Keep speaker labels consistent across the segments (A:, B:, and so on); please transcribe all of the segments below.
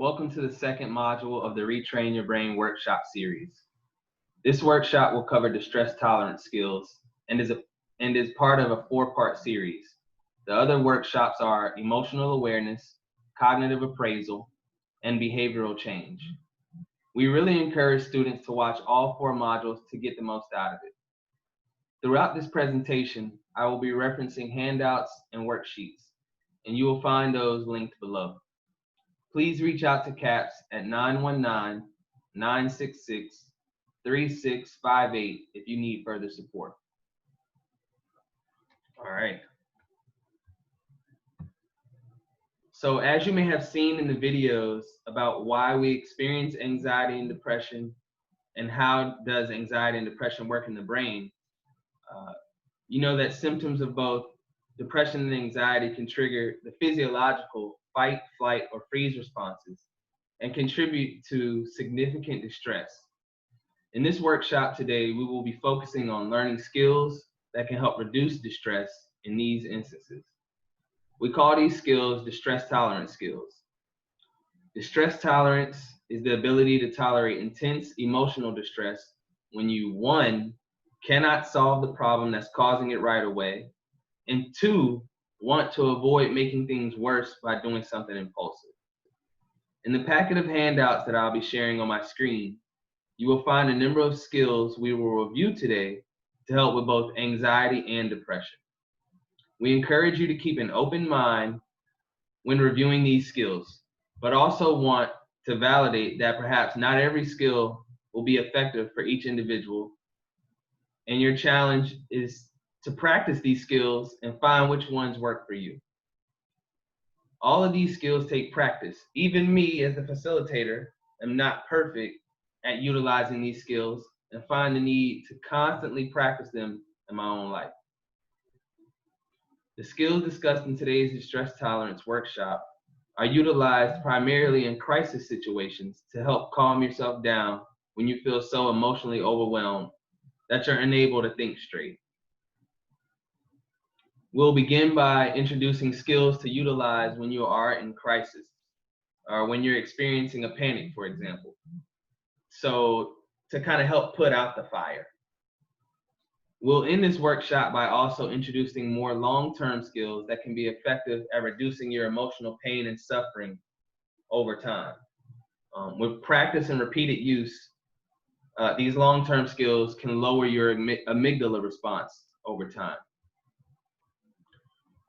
A: Welcome to the second module of the Retrain Your Brain workshop series. This workshop will cover distress tolerance skills and is part of a 4-part series. The other workshops are emotional awareness, cognitive appraisal, and behavioral change. We really encourage students to watch all 4 modules to get the most out of it. Throughout this presentation, I will be referencing handouts and worksheets, and you will find those linked below. Please reach out to CAPS at 919-966-3658 if you need further support. All right. So as you may have seen in the videos about why we experience anxiety and depression and how does anxiety and depression work in the brain, you know that symptoms of both depression and anxiety can trigger the physiological fight, flight, or freeze responses and contribute to significant distress. In this workshop today, we will be focusing on learning skills that can help reduce distress in these instances. We call these skills distress tolerance skills. Distress tolerance is the ability to tolerate intense emotional distress when you, 1, cannot solve the problem that's causing it right away, and 2, want to avoid making things worse by doing something impulsive. In the packet of handouts that I'll be sharing on my screen, you will find a number of skills we will review today to help with both anxiety and depression. We encourage you to keep an open mind when reviewing these skills, but also want to validate that perhaps not every skill will be effective for each individual, and your challenge is to practice these skills and find which ones work for you. All of these skills take practice. Even me as a facilitator am not perfect at utilizing these skills and find the need to constantly practice them in my own life. The skills discussed in today's distress tolerance workshop are utilized primarily in crisis situations to help calm yourself down when you feel so emotionally overwhelmed that you're unable to think straight. We'll begin by introducing skills to utilize when you are in crisis or when you're experiencing a panic, for example. So to kind of help put out the fire. We'll end this workshop by also introducing more long-term skills that can be effective at reducing your emotional pain and suffering over time. With practice and repeated use, these long-term skills can lower your amygdala response over time.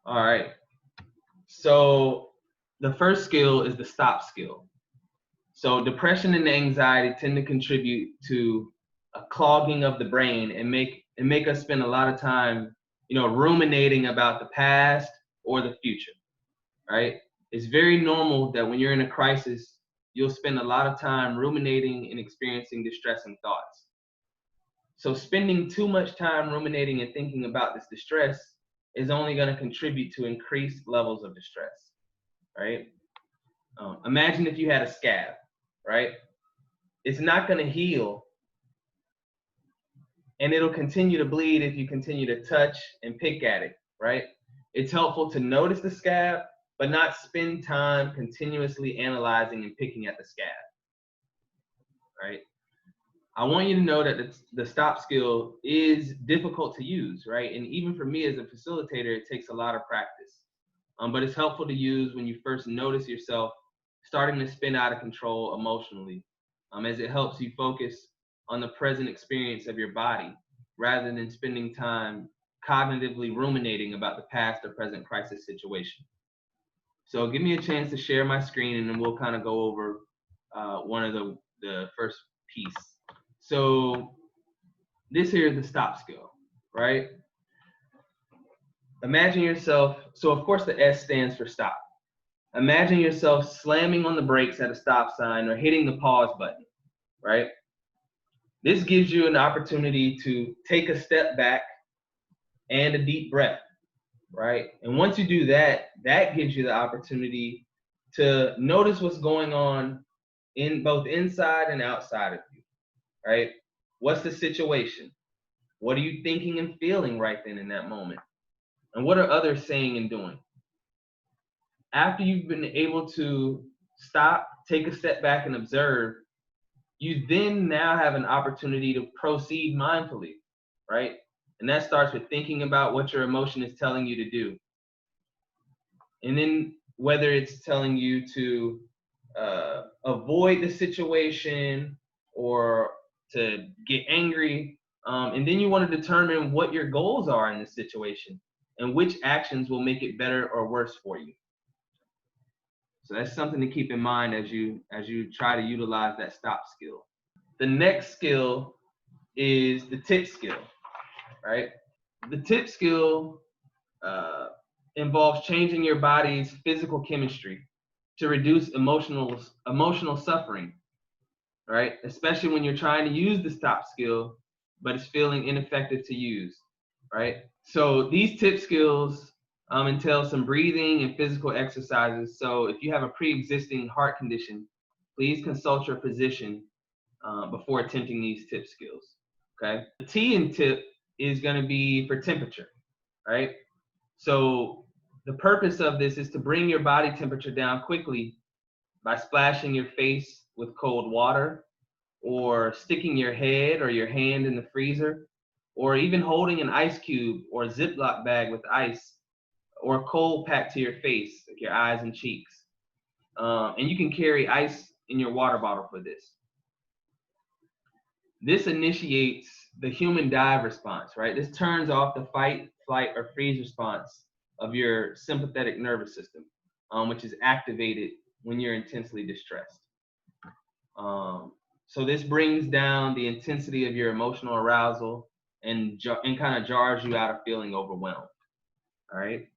A: All right, so the first skill is the stop skill. So depression and anxiety tend to contribute to a clogging of the brain and make us spend a lot of time, ruminating about the past or the future, right? It's very normal that when you're in a crisis, you'll spend a lot of time ruminating and experiencing distressing thoughts. So spending too much time ruminating and thinking about this distress is only going to contribute to increased levels of distress, right? Imagine if you had a scab, right? It's not going to heal, and it'll continue to bleed if you continue to touch and pick at it, right? It's helpful to notice the scab, but not spend time continuously analyzing and picking at the scab, right? I want you to know that the stop skill is difficult to use, right? And even for me as a facilitator, it takes a lot of practice. But it's helpful to use when you first notice yourself starting to spin out of control emotionally, as it helps you focus on the present experience of your body rather than spending time cognitively ruminating about the past or present crisis situation. So give me a chance to share my screen, and then we'll kind of go over one of the first piece. So this here is the stop skill, right? Imagine yourself, so of course the S stands for stop. Imagine yourself slamming on the brakes at a stop sign or hitting the pause button, right? This gives you an opportunity to take a step back and a deep breath, right? And once you do that, that gives you the opportunity to notice what's going on in both inside and outside of you, right? What's the situation? What are you thinking and feeling right then in that moment? And what are others saying and doing? After you've been able to stop take a step back and observe, you then now have an opportunity to proceed mindfully, right? And that starts with thinking about what your emotion is telling you to do. And then whether it's telling you to avoid the situation or to get angry. And then you want to determine what your goals are in this situation and which actions will make it better or worse for you. So that's something to keep in mind as you try to utilize that stop skill. The next skill is the tip skill, right? The tip skill involves changing your body's physical chemistry to reduce emotional suffering, right? Especially when you're trying to use the stop skill, but it's feeling ineffective to use, right? So these tip skills entail some breathing and physical exercises. So if you have a pre-existing heart condition, please consult your physician before attempting these tip skills, okay? The T in tip is gonna be for temperature, right? So the purpose of this is to bring your body temperature down quickly by splashing your face with cold water, or sticking your head or your hand in the freezer, or even holding an ice cube or a Ziploc bag with ice or cold packed to your face, like your eyes and cheeks. And you can carry ice in your water bottle for this. This initiates the human dive response, right? This turns off the fight, flight, or freeze response of your sympathetic nervous system, which is activated when you're intensely distressed. So this brings down the intensity of your emotional arousal and kind of jars you out of feeling overwhelmed. All right.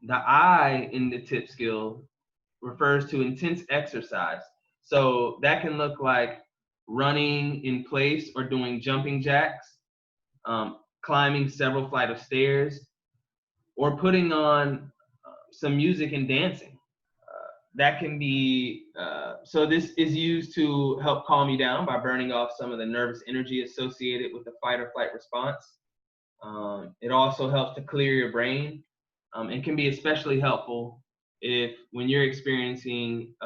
A: The I in the tip skill refers to intense exercise. So that can look like running in place or doing jumping jacks, climbing several flights of stairs, or putting on some music and dancing. That can be, so this is used to help calm you down by burning off some of the nervous energy associated with the fight or flight response. It also helps to clear your brain, and can be especially helpful when you're experiencing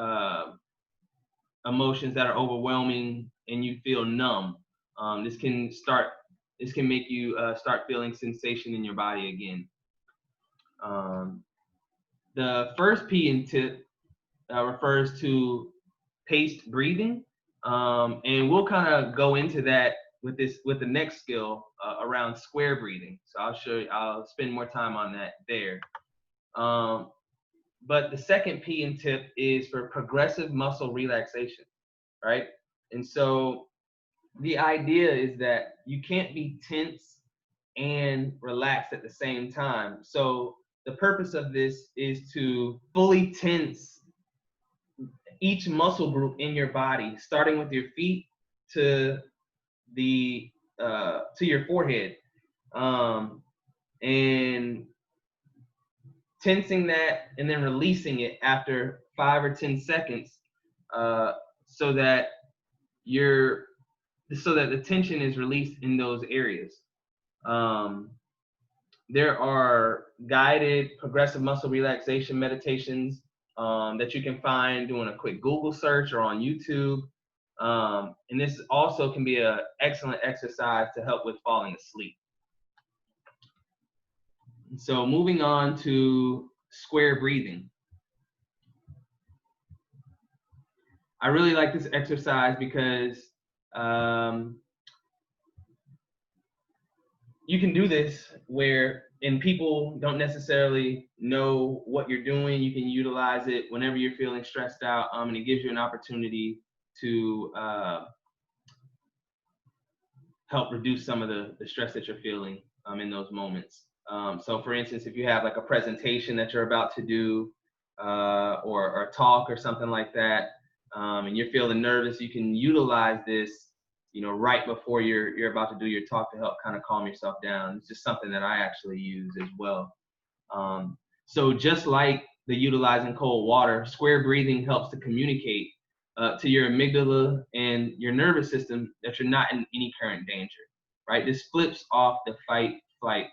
A: emotions that are overwhelming and you feel numb. This can make you start feeling sensation in your body again. The first P in tip refers to paced breathing, and we'll kind of go into that with the next skill around square breathing. So I'll spend more time on that there. But the second P in tip is for progressive muscle relaxation, right? And so the idea is that you can't be tense and relaxed at the same time. So the purpose of this is to fully tense each muscle group in your body, starting with your feet to your forehead, and tensing that and then releasing it after 5 or 10 seconds, so that the tension is released in those areas. There are guided progressive muscle relaxation meditations that you can find doing a quick Google search or on YouTube. And this also can be an excellent exercise to help with falling asleep. So moving on to square breathing. I really like this exercise because you can do this and people don't necessarily know what you're doing. You can utilize it whenever you're feeling stressed out, and it gives you an opportunity to help reduce some of the stress that you're feeling in those moments. So for instance, if you have like a presentation that you're about to do, or talk or something like that, and you're feeling nervous, you can utilize this, right before you're about to do your talk to help kind of calm yourself down. It's just something that I actually use as well. So just like the utilizing cold water, square breathing helps to communicate to your amygdala and your nervous system that you're not in any current danger, right? This flips off the fight, flight,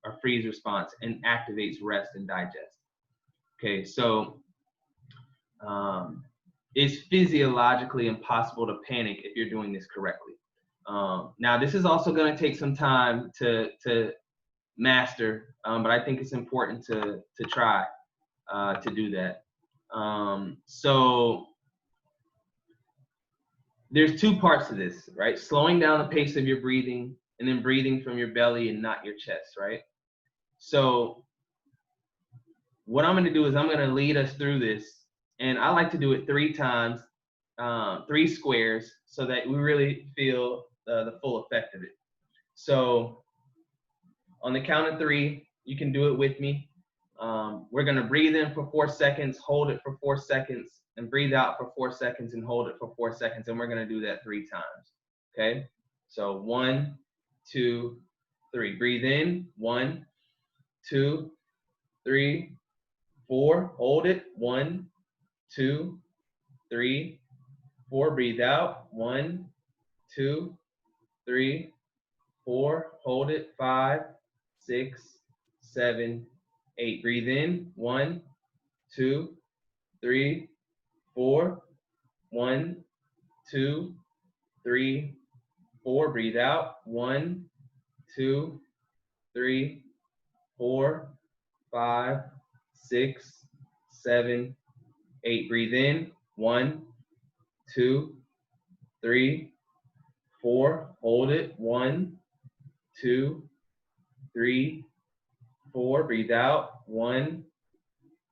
A: or freeze response and activates rest and digest. Okay, so it's physiologically impossible to panic if you're doing this correctly. Now, this is also going to take some time to master, but I think it's important to try to do that. So there's two parts to this, right? Slowing down the pace of your breathing and then breathing from your belly and not your chest, right? So what I'm going to do is I'm going to lead us through this, and I like to do it 3 times, 3 squares, so that we really feel the full effect of it. So on the count of 3, you can do it with me. We're going to breathe in for 4 seconds, hold it for 4 seconds, and breathe out for 4 seconds and hold it for 4 seconds. And we're going to do that 3 times. Okay. So 1, 2, 3. Breathe in. 1, 2, 3, 4. Hold it. 1, 2, 3, 4. Breathe out. 1, 2, 3, 4. Hold it. 5, 6, 7, 8. Breathe in. 1, 2, 3, 4. 1, 2, 3, 4. Breathe out. 1, 2, 3, 4, 5, 6, 7, 8. Breathe in. 1, 2, 3, 4. Hold it. 1, 2, 3, 4. Breathe out. 1,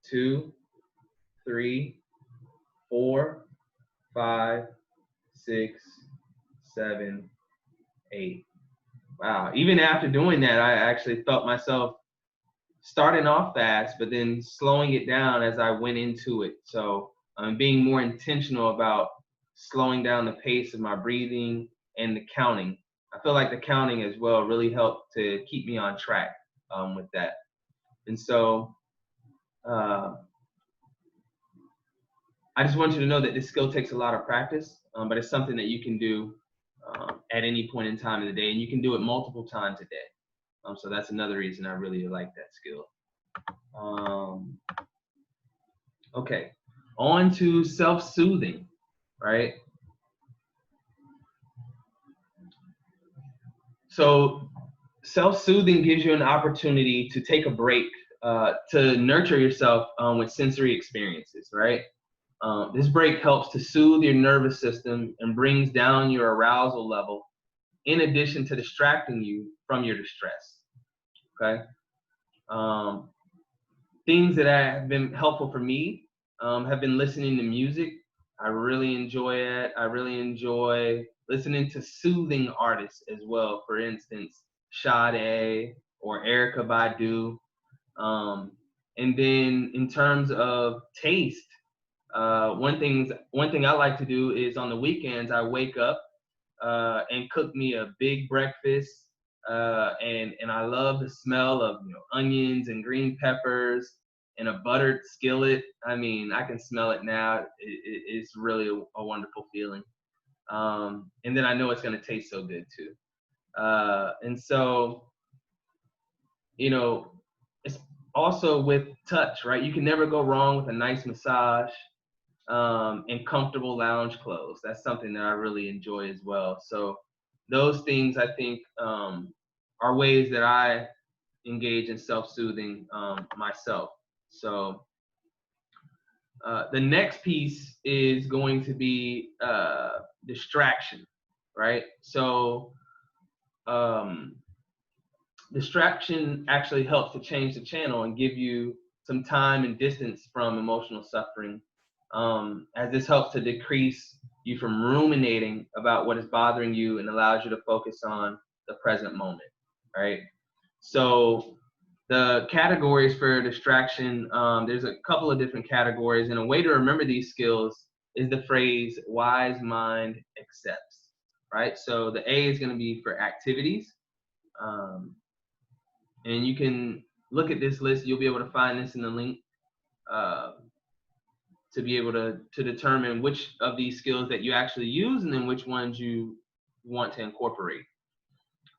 A: 2, 3, 4, 5, 6, 7, 8. Wow. Even after doing that, I actually felt myself starting off fast, but then slowing it down as I went into it. So I'm being more intentional about slowing down the pace of my breathing and the counting. I feel like the counting as well really helped to keep me on track with that. And so I just want you to know that this skill takes a lot of practice, but it's something that you can do at any point in time of the day, and you can do it multiple times a day. So that's another reason I really like that skill. Okay, on to self-soothing, right? So self-soothing gives you an opportunity to take a break, to nurture yourself with sensory experiences, right? This break helps to soothe your nervous system and brings down your arousal level, in addition to distracting you from your distress. Okay. Things that have been helpful for me have been listening to music. I really enjoy it. I really enjoy listening to soothing artists as well. For instance, Sade or Erykah Badu. And then in terms of taste, one thing I like to do is on the weekends I wake up and cook me a big breakfast, and I love the smell of onions and green peppers and a buttered skillet. I mean, I can smell it now. It's really a wonderful feeling, and then I know it's going to taste so good too. And so, it's also with touch, right? You can never go wrong with a nice massage. And comfortable lounge clothes. That's something that I really enjoy as well. So those things I think are ways that I engage in self-soothing myself. So the next piece is going to be distraction, right? So distraction actually helps to change the channel and give you some time and distance from emotional suffering, as this helps to decrease you from ruminating about what is bothering you and allows you to focus on the present moment, right? So the categories for distraction, there's a couple of different categories, and a way to remember these skills is the phrase wise mind accepts, right? So the A is going to be for activities, and you can look at this list. You'll be able to find this in the link to be able to determine which of these skills that you actually use and then which ones you want to incorporate.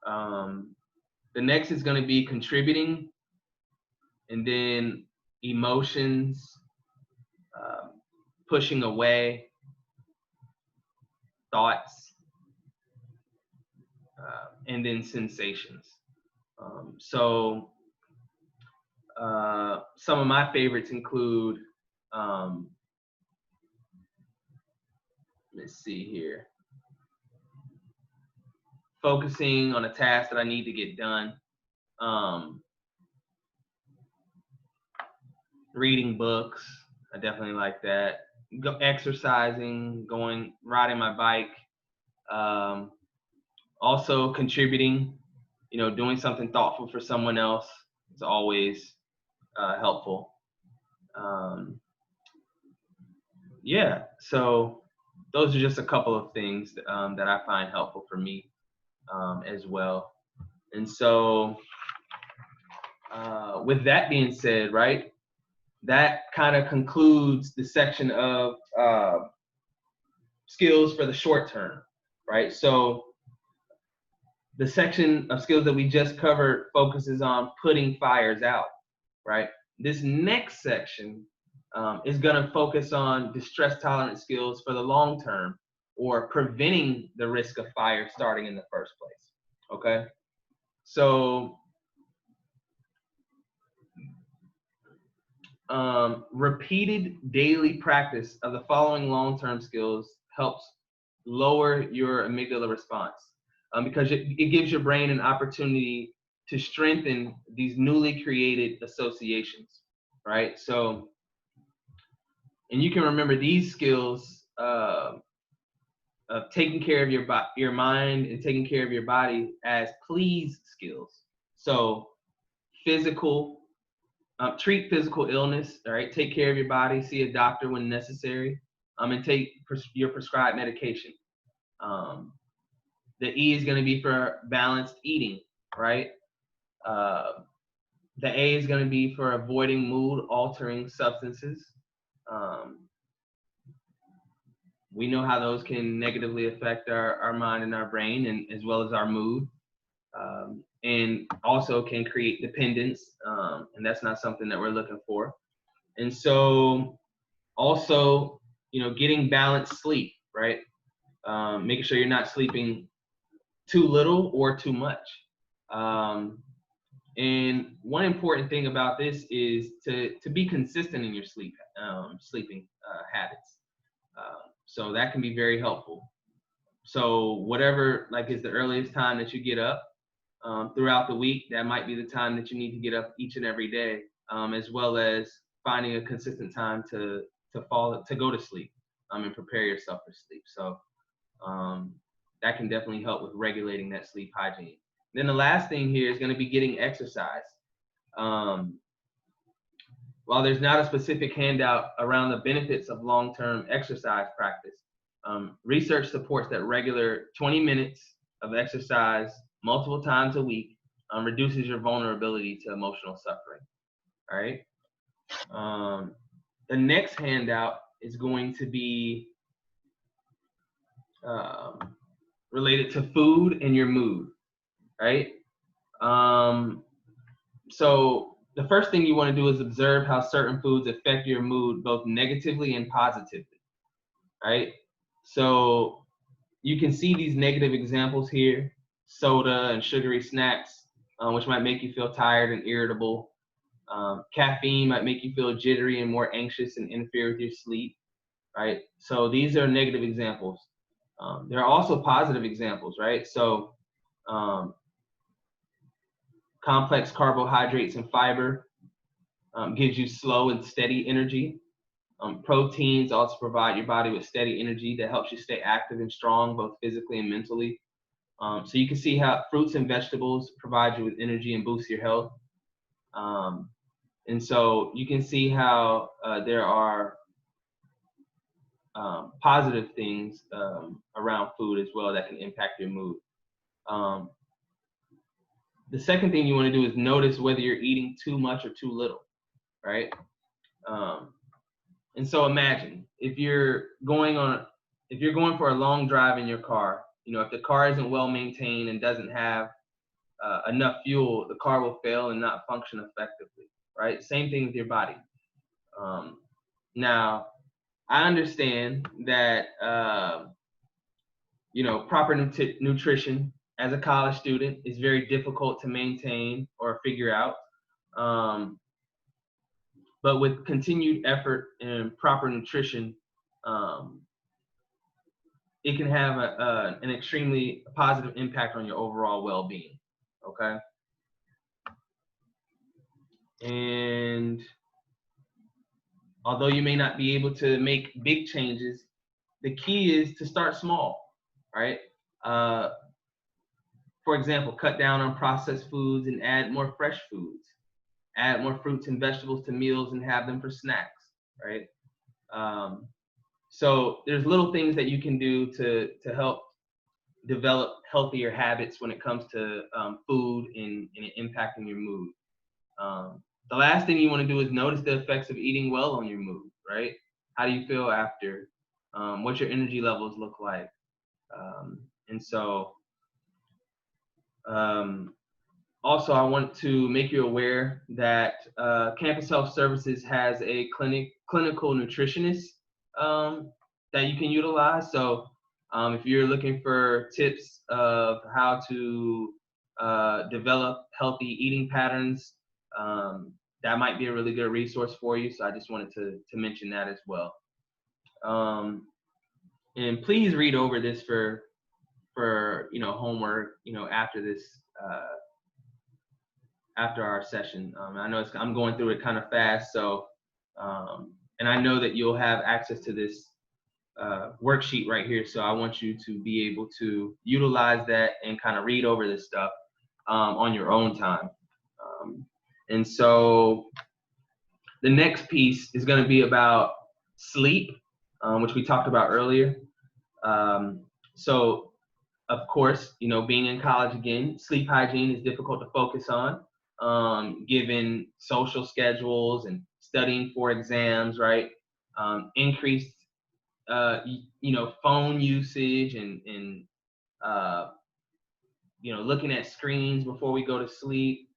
A: The next is going to be contributing, and then emotions, pushing away thoughts, and then sensations. So some of my favorites include, let's see here, focusing on a task that I need to get done, reading books, I definitely like that, exercising, riding my bike, also contributing, doing something thoughtful for someone else is always helpful. Yeah, so those are just a couple of things that I find helpful for me as well. And so with that being said, right, that kind of concludes the section of skills for the short term, right? So the section of skills that we just covered focuses on putting fires out, right? This next section is going to focus on distress tolerant skills for the long term, or preventing the risk of fire starting in the first place, okay? So repeated daily practice of the following long-term skills helps lower your amygdala response, because it gives your brain an opportunity to strengthen these newly created associations, right? So, and you can remember these skills of taking care of your mind and taking care of your body as please skills. So treat physical illness, all right? Take care of your body, see a doctor when necessary, and take your prescribed medication. The E is going to be for balanced eating, right? The A is going to be for avoiding mood-altering substances. We know how those can negatively affect our mind and our brain, and as well as our mood. And also can create dependence, and that's not something that we're looking for. And so also, getting balanced sleep, right? Making sure you're not sleeping too little or too much. And one important thing about this is to be consistent in your sleeping habits. So that can be very helpful. So whatever is the earliest time that you get up throughout the week, that might be the time that you need to get up each and every day, as well as finding a consistent time to go to sleep and prepare yourself for sleep. So that can definitely help with regulating that sleep hygiene. Then the last thing here is going to be getting exercise. While there's not a specific handout around the benefits of long-term exercise practice, research supports that regular 20 minutes of exercise multiple times a week reduces your vulnerability to emotional suffering. All right. The next handout is going to be related to food and your mood, right? So the first thing you want to do is observe how certain foods affect your mood both negatively and positively, right? So you can see these negative examples here: soda and sugary snacks, which might make you feel tired and irritable. Caffeine might make you feel jittery and more anxious and interfere with your sleep, right? So these are negative examples. There are also positive examples, right? So complex carbohydrates and fiber gives you slow and steady energy. Proteins also provide your body with steady energy that helps you stay active and strong, both physically and mentally. So you can see how fruits and vegetables provide you with energy and boost your health. And so you can see how there are positive things around food as well that can impact your mood. The second thing you want to do is notice whether you're eating too much or too little, right? And so imagine if you're going for a long drive in your car, if the car isn't well maintained and doesn't have enough fuel, the car will fail and not function effectively, right? Same thing with your body. Now, I understand that you know, proper nutrition as a college student is very difficult to maintain or figure out. But with continued effort and proper nutrition, um, it can have an extremely positive impact on your overall well-being. Okay. And although you may not be able to make big changes, the key is to start small, right? For example, cut down on processed foods and add more fresh foods. Add more fruits and vegetables to meals and have them for snacks, right? So there's little things that you can do to help develop healthier habits when it comes to food and impacting your mood. The last thing you want to do is notice the effects of eating well on your mood, right? How do you feel after? What your energy levels look like? And so also, I want to make you aware that Campus Health Services has a clinical nutritionist that you can utilize. So if you're looking for tips of how to develop healthy eating patterns, that might be a really good resource for you. So I just wanted to mention that as well. And please read over this for you know, homework, you know, after this after our session. I know I'm going through it kind of fast, so and I know that you'll have access to this worksheet right here, so I want you to be able to utilize that and kind of read over this stuff on your own time. And so the next piece is going to be about sleep, which we talked about earlier. So of course, you know, being in college again, sleep hygiene is difficult to focus on, given social schedules and studying for exams, right? Increased, you know, phone usage and you know, looking at screens before we go to sleep,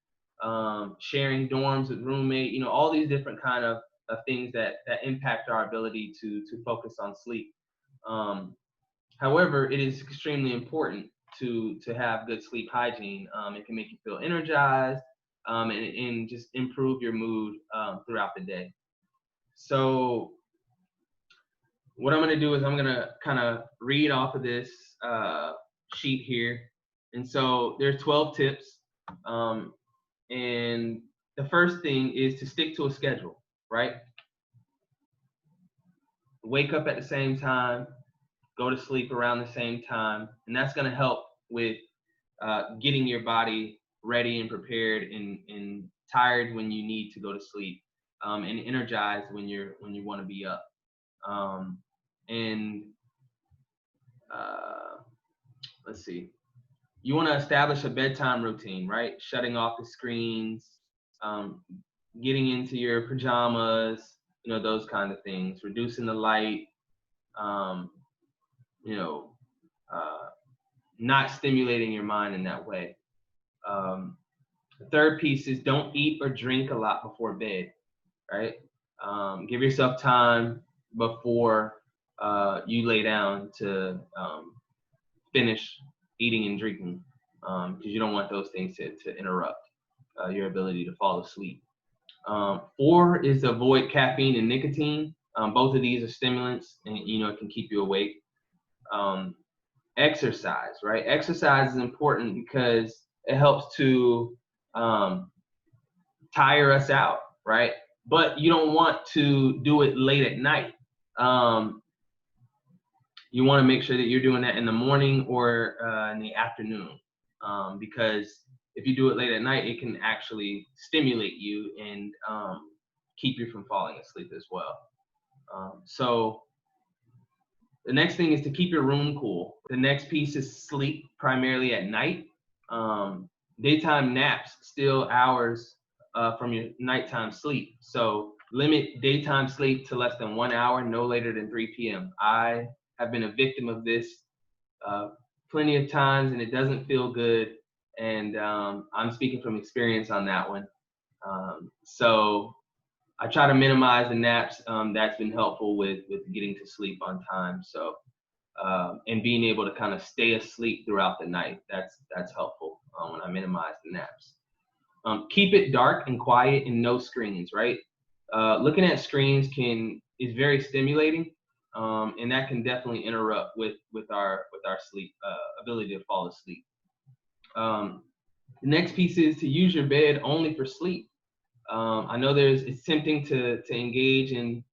A: sharing dorms with roommate, you know, all these different kind of things that impact our ability to focus on sleep. However, it is extremely important to have good sleep hygiene. It can make you feel energized and just improve your mood throughout the day. So what I'm going to do is I'm going to kind of read off of this sheet here. And so there's 12 tips. And the first thing is to stick to a schedule, right? Wake up at the same time, go to sleep around the same time, and that's going to help with getting your body ready and prepared and tired when you need to go to sleep, and energized when you want to be up. Let's see. You want to establish a bedtime routine, right? Shutting off the screens, getting into your pajamas, you know, those kind of things. Reducing the light, you know, not stimulating your mind in that way. The third piece is don't eat or drink a lot before bed, right? Give yourself time before you lay down to finish eating and drinking, because you don't want those things to interrupt your ability to fall asleep. 4 is to avoid caffeine and nicotine. Both of these are stimulants, and you know, it can keep you awake. Exercise, right? Exercise is important because it helps to tire us out, right? But you don't want to do it late at night. You want to make sure that you're doing that in the morning or in the afternoon, because if you do it late at night, it can actually stimulate you and keep you from falling asleep as well. So the next thing is to keep your room cool. The next piece is sleep primarily at night. Daytime naps steal hours from your nighttime sleep. So limit daytime sleep to less than 1 hour, no later than 3 p.m. I have been a victim of this plenty of times, and it doesn't feel good. And I'm speaking from experience on that one. So I try to minimize the naps. That's been helpful with getting to sleep on time. So and being able to kind of stay asleep throughout the night. That's helpful when I minimize the naps. Keep it dark and quiet and no screens, right? Looking at screens is very stimulating, and that can definitely interrupt with our sleep ability to fall asleep. The next piece is to use your bed only for sleep. I know it's tempting to engage in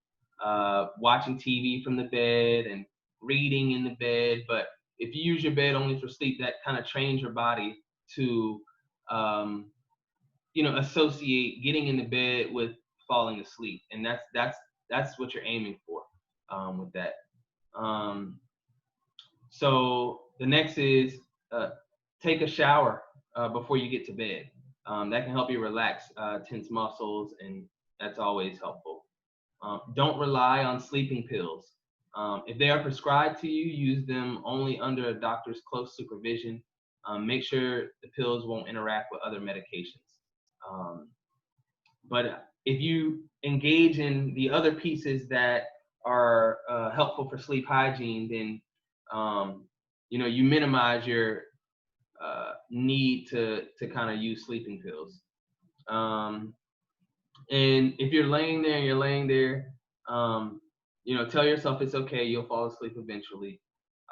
A: watching TV from the bed and reading in the bed, but if you use your bed only for sleep, that kind of trains your body to associate getting in the bed with falling asleep, and that's what you're aiming for with that. So the next is take a shower before you get to bed. That can help you relax tense muscles, and that's always helpful. Don't rely on sleeping pills. If they are prescribed to you, use them only under a doctor's close supervision. Make sure the pills won't interact with other medications. But if you engage in the other pieces that are helpful for sleep hygiene, then you minimize your need to kind of use sleeping pills. And if you're laying there, tell yourself it's okay, you'll fall asleep eventually.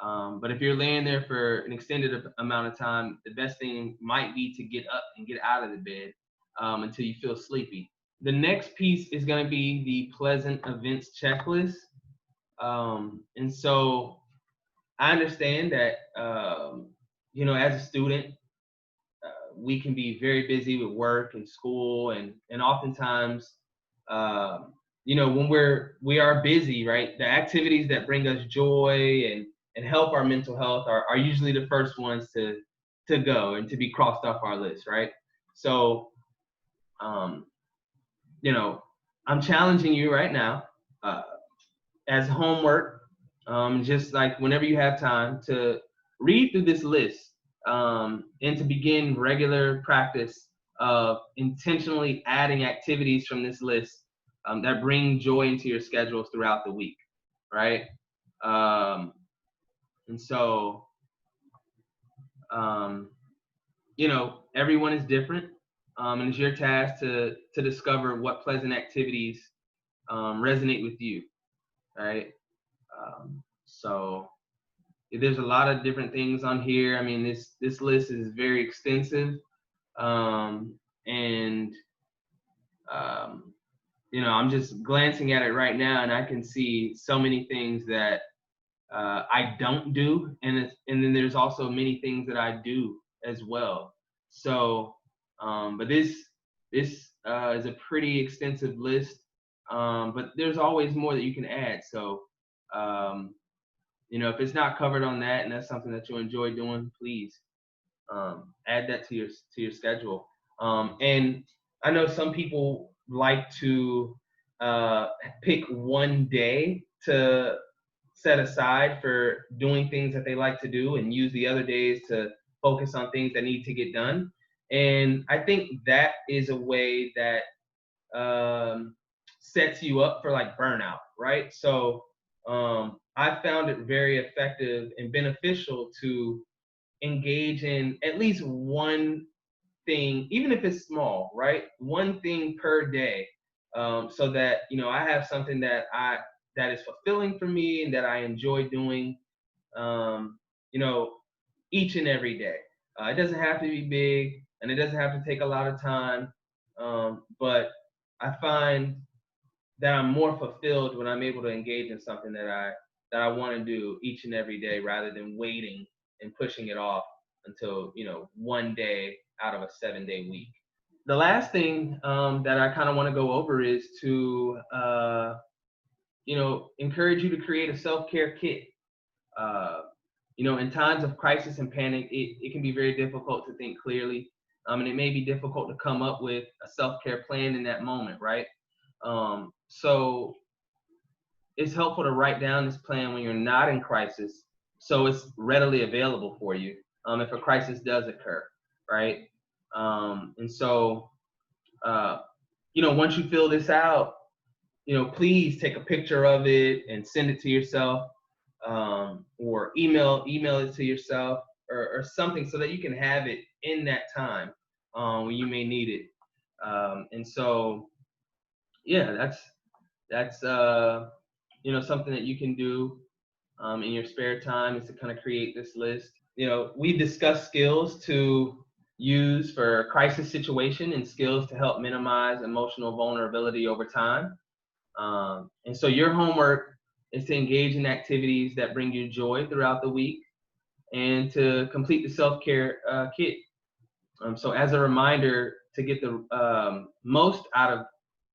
A: But if you're laying there for an extended amount of time, the best thing might be to get up and get out of the bed until you feel sleepy. The next piece is going to be the pleasant events checklist. And so I understand that, as a student, we can be very busy with work and school, and oftentimes, when we are busy, right? The activities that bring us joy and help our mental health are usually the first ones to go and to be crossed off our list, right? So, I'm challenging you right now as homework, just like whenever you have time, to read through this list and to begin regular practice of intentionally adding activities from this list that bring joy into your schedules throughout the week, right? And so, everyone is different, and it's your task to discover what pleasant activities resonate with you, right? So there's a lot of different things on here. I mean, this list is very extensive, and I'm just glancing at it right now, and I can see so many things that I don't do, and then there's also many things that I do as well. So, but this is a pretty extensive list, but there's always more that you can add. So, if it's not covered on that, and that's something that you enjoy doing, please add that to your schedule. And I know some people like to pick one day to set aside for doing things that they like to do, and use the other days to focus on things that need to get done. And I think that is a way that sets you up for like burnout, right? So I found it very effective and beneficial to engage in at least one thing, even if it's small, right? One thing per day, so that I have something that is fulfilling for me and that I enjoy doing, each and every day. It doesn't have to be big, and it doesn't have to take a lot of time, but I find that I'm more fulfilled when I'm able to engage in something that I want to do each and every day, rather than waiting and pushing it off until one day out of a 7-day week. The last thing that I kind of want to go over is to encourage you to create a self-care kit. In times of crisis and panic, it can be very difficult to think clearly, and it may be difficult to come up with a self-care plan in that moment, right? So it's helpful to write down this plan when you're not in crisis, so it's readily available for you if a crisis does occur, right? And so, once you fill this out, please take a picture of it and send it to yourself, or email it to yourself, or something, so that you can have it in that time when you may need it. And so, yeah, that's something that you can do in your spare time, is to kind of create this list. We discuss skills to use for crisis situation and skills to help minimize emotional vulnerability over time. And so your homework is to engage in activities that bring you joy throughout the week, and to complete the self-care kit. So as a reminder, to get the most out of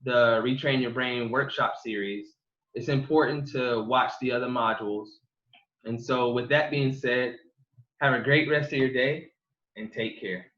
A: the Retrain Your Brain workshop series, it's important to watch the other modules. And so with that being said, have a great rest of your day and take care.